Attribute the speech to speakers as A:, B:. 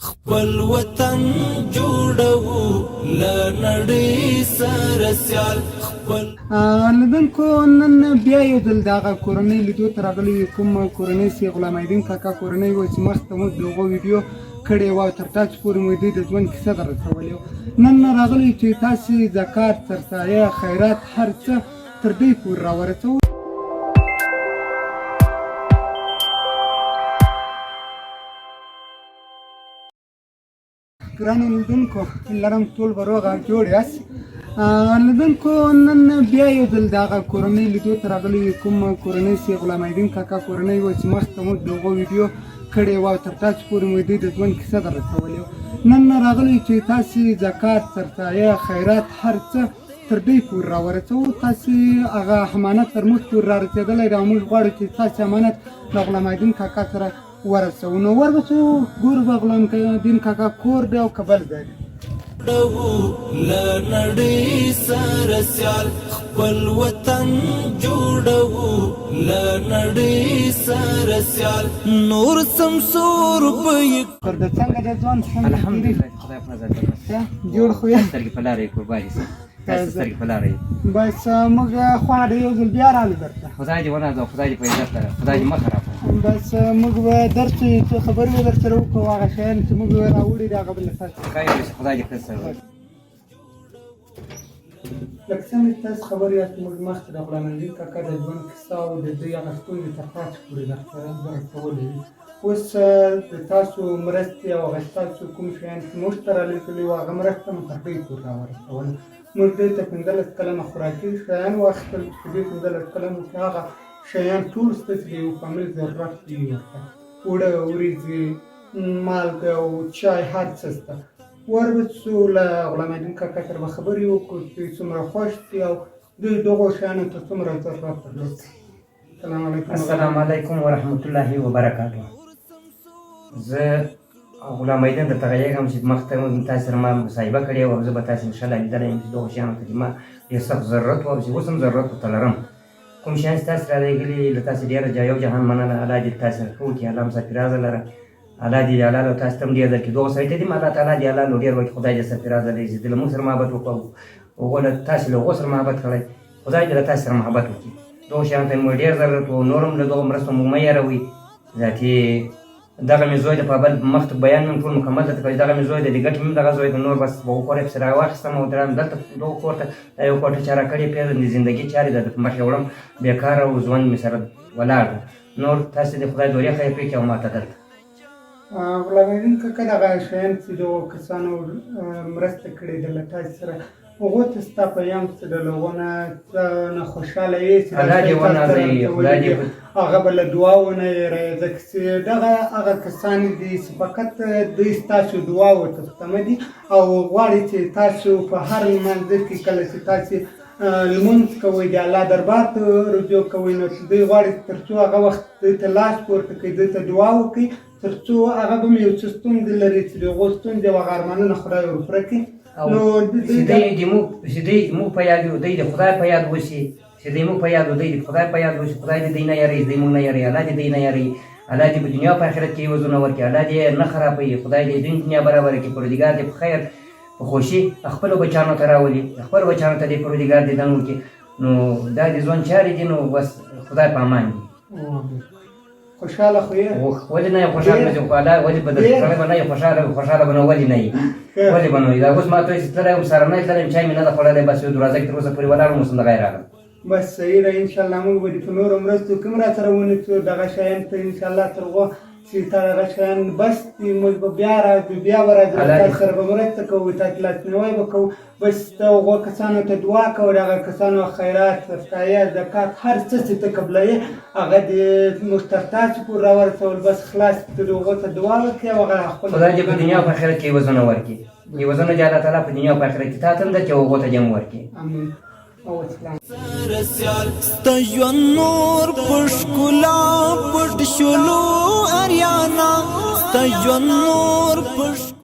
A: خپل وطن جوړو لنړۍ سره سیال خپل
B: لیدونکو نن بیا یو ځل دغه کورنۍ لیدو ته راغلي یو کوم کورنۍ چې غلام الدین کاکا کورنۍ وه چې مخکې موږ د هغو ویډیو کړې وه تر تاسو پورې مو دوی د ژوند کیسه در رسولې وه نن راغلي چې تاسې زکات سرسایه خیرات هر څه تر دوی پورې راورسوو ګرانو لیدونکو لرم ټول به روغ او جوړ یاست لیدونکو نن بیا یو ځل دغه کورنۍ لیدو ته راغلي یو کوم کورنۍ چې غلام الدین کاکا کورنۍ وه چې مخکې موږ د هغو ویډیو کړې وه تر تاسو پورې مو دوی د ژوند کیسه در رسولې وه نن راغلي چې تاسې زکات سرسایه خیرات هر څه تر دوی پورې راورسوو تاسې هغه امانت تر موږ پورې رارسېدلی دی او موږ غواړو چې تاسې امانت د غلام الدین کاکا سره ورسوو نو وربسو ګورو به غلام الدین کاکا کور دی او که بل ځای دی
A: لنړۍ سره سیال خپل وطن جوړو لنړۍ سره سیال نور سمسور به
B: پر د څنګه د ځوان
C: الحمدلله خدای په نظر کې
B: جوړ خو یې
C: سترګې په لارې قرباني سي تاسو سترګې په لارې
B: بس موږ خواړه یو ځل بیا رالو درته
C: خدای دې ونازو خدای دې په عزت لره خدای دې مه خراب کړي
B: بس موږ به درته څه خبرې به درسره وکړو هغه شیان چې موږ راوړي دي هغه به له تاسو
C: خیر وشي خدای دې ښه سره
B: لکه څنګه چې تاسو خبر یاست موږ مخکې د غلام الدین کاکا د ژوند کیسه او د دوی هغه ستونزې تر تاسو پورې درته رسولې دي اوس د تاسو مرستې او هغه ستاسو کوم شیان چې موږ ته رالېږلي وو هغه مرسته مو تر دوی پورې راورسوله موږ دوی ته 15 کلنه خوراکي شیان واخیستل چې په دې 15 کلنو کې هغه شیان ټول شته چې د یو فامیل ضرورت دي ورته اوړه وریځې مالګه او چای هر څه شته وربسو له غلام الدین کاکا سره به خبرې وکړو چې څومره خوښ دي او دوی دغو شیانو ته څومره ضرورت درلود
C: السلام علیکم ورحمت الله وبرکاته زه غلام الدین درته غږېږم چې مخکې تاسو سره ما مصاحبه کړې وه او زه به تاسو انشاءالله لیدلی یم چې دغو شیانو ته چې ما ډېر سخت ضرورت و او چې اوس هم ضرورت ورته لرم کوم شیان چې تاسو رالېږلي له تاسو ډېره یو جهان مننه الله دې تاسو ښه وکړي الله مسافرازه لره الله دې حلال او تاسو ته هم ډېر درکړي دغو سړي ته دې الله تعالی دې حلال او ډېر وکړي خدای دې سفرازه لري چې دې له موږ سره محبت وکړو هغو له تاسو له هغو سره محبت کړی خدای دې له تاسو سره محبت وکړي دغو شیانو ته مو ډېر ضرورت و نور هم له دغو مرستو مو مه هېروئ ذاتي دغه مې زوی د په بل مخکې بیان مې ټول مکمل درته کړی دغه مې زوی د دې ګټې مې دغه زوی د نور بس به کور یې پسې راواخېستم او درام دلته دغو کور ته دا یو کوټه چاره کړې پېژندې زندګي چارې د مخې وړم بېکاره او ژوند مې سره ولاړ ده نور تاسې د خدای دورې خیر پرې کړي او ما ته دلته
B: غلام الدین کاکا دغه شیان چې دغو کسانو مرسته کړې ده له تاسو سره هغو ته ستا په یم څه ډول هغو نه خوشحاله یې چې هغه به له دعا ونه هېروې ځکه چې دغه هغه کسان دي چې فقط دوی ستاسو دعاو ته تمه دي او غواړي چې تاسو په هر لمانځه کې کله چې تاسې لمونځ کوئ د الله دربار ته رجوع کوئ نو دوی غواړي تر څو هغه وخت دوی ته لاس پورته کړئ دوی ته دعا وکړئ تر څو هغه به هم یو څه ستونزې لري چې د هغو ستونزې او هغه ارمانونه خدای ورپوره کړي
C: نو چې دوی موږ په یاد یو دوی د خدای په یاد وشي چې دوی موږ په یاد دوی د خدای په یاد وشي خدای دې دوی نه یاروي دوی موږ نه یاروي الله دې دوی نه یاروي الله دې په دنیا په آخرت کې عوضونه ورکړي الله دې نه خرابوي خدای دې دنیا برابره کړي پروردګار دې په خیر په خوښي خپلو بچیانو ته راولي خپلو بچیانو ته دې پروردګار دې دن وکړي نو دا د ژوند چارې دي نو بس خدای په امان دي
B: خوشحاله خو یې
C: ولې نه یې خوشحاله نه خو الله ولې به درته سړی به نه یې خوشحاله به نو ولې نه یې ولې به نو یې دا اوس ما ته وایي چې تللی یم سره نه تللی یم چای مې نه ده خوړلی بس یو دروازه کې تر اوسه پورې ولاړ یم اوس همدغه یې راغلم
B: بس صحیح ده انشاءالله موږ به دې په نورو مرستو کوم را سره ونیسو دغه شیان ته انشاءالله تر هغو چې تا دغه شیان بس دي موږ به بیا راځو بیا به راځو تاسو سره به مرسته کوو تاسو لاسنیوی به کوو بس ته هغو کسانو ته دعا کوو د هغه کسانو خیرات سرسایه زکات هر څه چې ته قبلوې هغه دې موږ تر تاسو پورې راورسول بس خلاص ته د هغو ته دعا وکړې او هغه خپل
C: خدای دې په دنیا او په آخرت کې عوضونه ورکړي عوضونه دې الله تعالی په دنیا او په آخرت کې تا ته هم درکړي او هغو ته دې هم ورکړي
B: امین او اسلام
A: سره سیال ستا ژوند نور په ښکلا پټ شولو اریانا ستا ژوند نور په